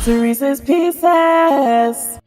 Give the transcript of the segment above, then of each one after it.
Sirese's Pieces.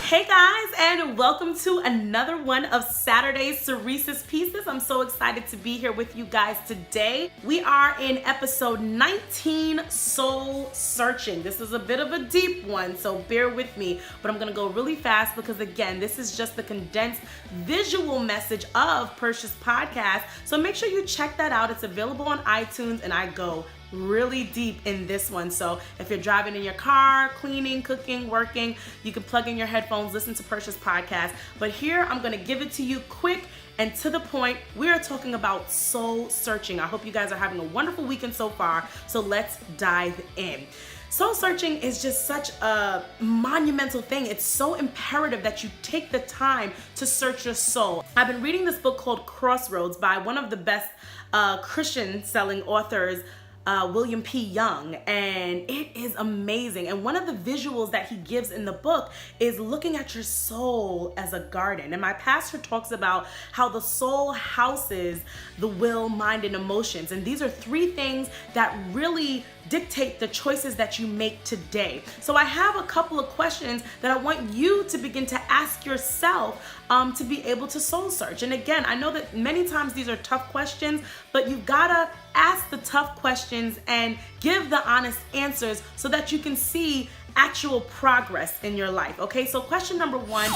Hey guys, and welcome to another one of Saturday's Sirese's Pieces. I'm so excited to be here with you guys today. We are in episode 19, Soul Searching. This is a bit of a deep one, so bear with me, but I'm gonna go really fast because again, this is just the condensed visual message of Percia's podcast. So make sure you check that out. It's available on iTunes, and I go really deep in this one. So if you're driving in your car, cleaning, cooking, working, you can plug in your headphones, listen to Percia's podcast. But here I'm going to give it to you quick and to the point. We are talking about soul searching. I hope you guys are having a wonderful weekend so far. So let's dive in. Soul searching is just such a monumental thing. It's so imperative that you take the time to search your soul. I've been reading this book called Crossroads by one of the best Christian selling authors, William P. Young, and it is amazing. And one of the visuals that he gives in the book is looking at your soul as a garden. And my pastor talks about how the soul houses the will, mind, and emotions. And these are three things that really dictate the choices that you make today. So I have a couple of questions that I want you to begin to ask yourself to be able to soul search. And again, I know that many times these are tough questions, but you've gotta ask the tough questions and give the honest answers so that you can see actual progress in your life. Okay, so question number one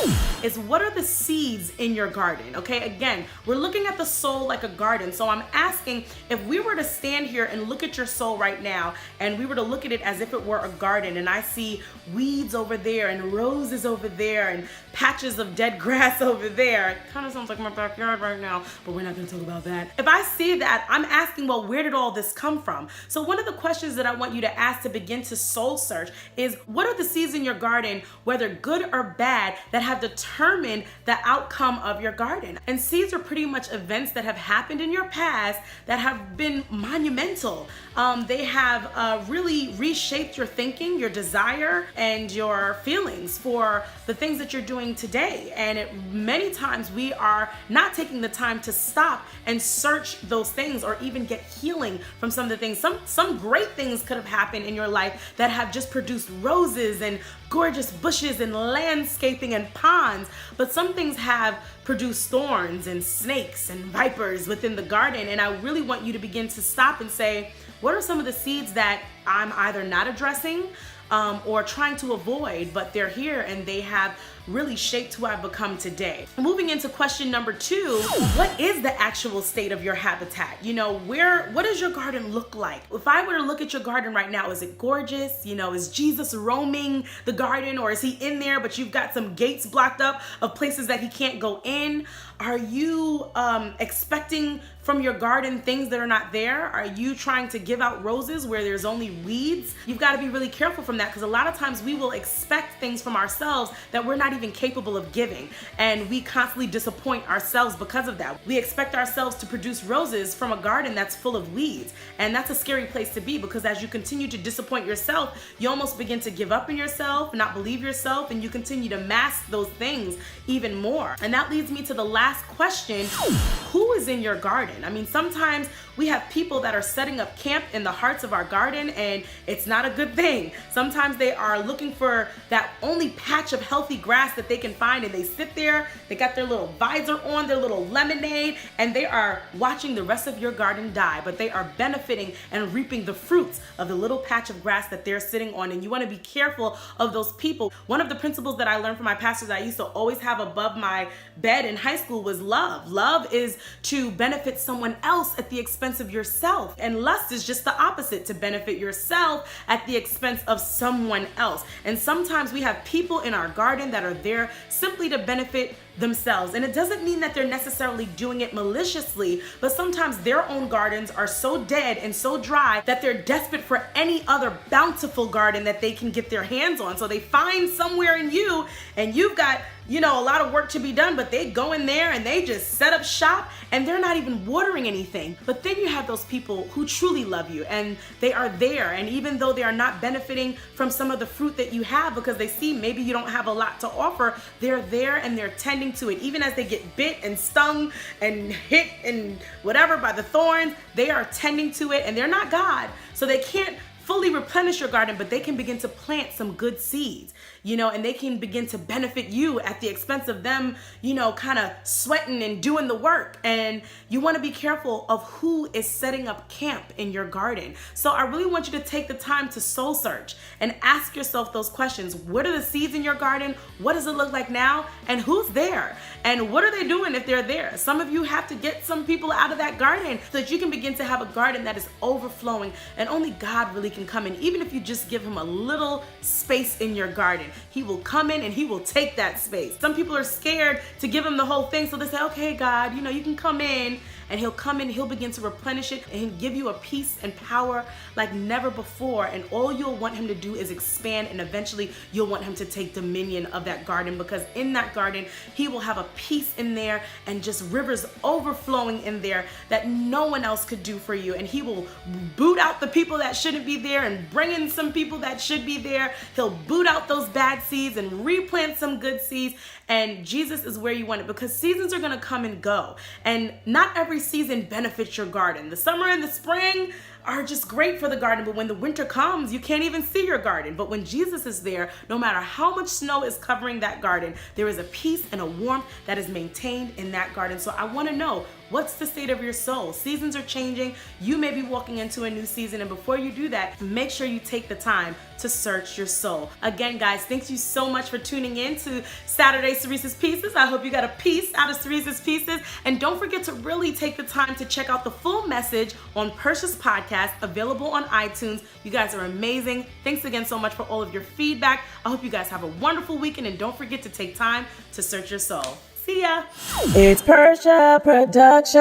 is, what are the seeds in your garden? Okay, again, we're looking at the soul like a garden. So I'm asking, if we were to stand here and look at your soul right now, and we were to look at it as if it were a garden, and I see weeds over there and roses over there and patches of dead grass over there. It kind of sounds like my backyard right now, but we're not going to talk about that. If I see that, I'm asking, well, where did all this come from? So one of the questions that I want you to ask to begin to soul search is, what are the seeds in your garden, whether good or bad, that have determined the outcome of your garden? And seeds are pretty much events that have happened in your past that have been monumental. They have really reshaped your thinking, your desire, and your feelings for the things that you're doing today. And many times we are not taking the time to stop and search those things, or even get healing from some of the things. Some great things could have happened in your life that have just produced roses and gorgeous bushes and landscaping and ponds, but some things have produced thorns and snakes and vipers within the garden. And I really want you to begin to stop and say, what are some of the seeds that I'm either not addressing or trying to avoid, but they're here and they have really shaped who I've become today. Moving into question number two, what is the actual state of your habitat? You know, what does your garden look like? If I were to look at your garden right now, is it gorgeous? You know, is Jesus roaming the garden, or is he in there, but you've got some gates blocked up of places that he can't go in? Are you expecting from your garden things that are not there? Are you trying to give out roses where there's only weeds? You've got to be really careful from that, because a lot of times we will expect things from ourselves that we're not even capable of giving, and we constantly disappoint ourselves because of that. We expect ourselves to produce roses from a garden that's full of weeds, and that's a scary place to be, because as you continue to disappoint yourself, you almost begin to give up in yourself, not believe yourself, and you continue to mask those things even more. And that leads me to the last question: who is in your garden? I mean, sometimes we have people that are setting up camp in the hearts of our garden, and it's not a good thing. Sometimes they are looking for that only patch of healthy grass that they can find, and they sit there, they got their little visor on, their little lemonade, and they are watching the rest of your garden die, but they are benefiting and reaping the fruits of the little patch of grass that they're sitting on. And you want to be careful of those people. One of the principles that I learned from my pastors I used to always have above my bed in high school was love. Love is to benefit someone else at the expense of yourself, and lust is just the opposite, to benefit yourself at the expense of someone else. And sometimes we have people in our garden that are there simply to benefit themselves. And it doesn't mean that they're necessarily doing it maliciously, but sometimes their own gardens are so dead and so dry that they're desperate for any other bountiful garden that they can get their hands on. So they find somewhere in you, and you've got, you know, a lot of work to be done, but they go in there and they just set up shop, and they're not even watering anything. But then you have those people who truly love you, and they are there, and even though they are not benefiting from some of the fruit that you have, because they see maybe you don't have a lot to offer, they're there and they're tending tending to it. Even as they get bit and stung and hit and whatever by the thorns, they are tending to it, and they're not God. So they can't fully replenish your garden, but they can begin to plant some good seeds, and they can begin to benefit you at the expense of them, kind of sweating and doing the work. And you want to be careful of who is setting up camp in your garden. So I really want you to take the time to soul search and ask yourself those questions. What are the seeds in your garden? What does it look like now? And who's there? And what are they doing if they're there? Some of you have to get some people out of that garden so that you can begin to have a garden that is overflowing, and only God really can come in. Even if you just give him a little space in your garden, he will come in and he will take that space. Some people are scared to give him the whole thing, so they say, okay, God, you can come in. And he'll come in, he'll begin to replenish it, and he'll give you a peace and power like never before. And all you'll want him to do is expand, and eventually you'll want him to take dominion of that garden, because in that garden, he will have a peace in there and just rivers overflowing in there that no one else could do for you. And he will boot out the people that shouldn't be there and bring in some people that should be there. He'll boot out those bad seeds and replant some good seeds. And Jesus is where you want it, because seasons are going to come and go. And not every season benefits your garden. The summer and the spring are just great for the garden, but when the winter comes, you can't even see your garden. But when Jesus is there, no matter how much snow is covering that garden, there is a peace and a warmth that is maintained in that garden. So I want to know, what's the state of your soul? Seasons are changing. You may be walking into a new season, and before you do that, make sure you take the time to search your soul. Again, guys, thank you so much for tuning in to Saturday Sirese's Pieces. I hope you got a piece out of Sirese's Pieces. And don't forget to really take the time to check out the full message on Percia's podcast, available on iTunes. You guys are amazing. Thanks again so much for all of your feedback. I hope you guys have a wonderful weekend, and don't forget to take time to search your soul. See ya. It's Percia Production.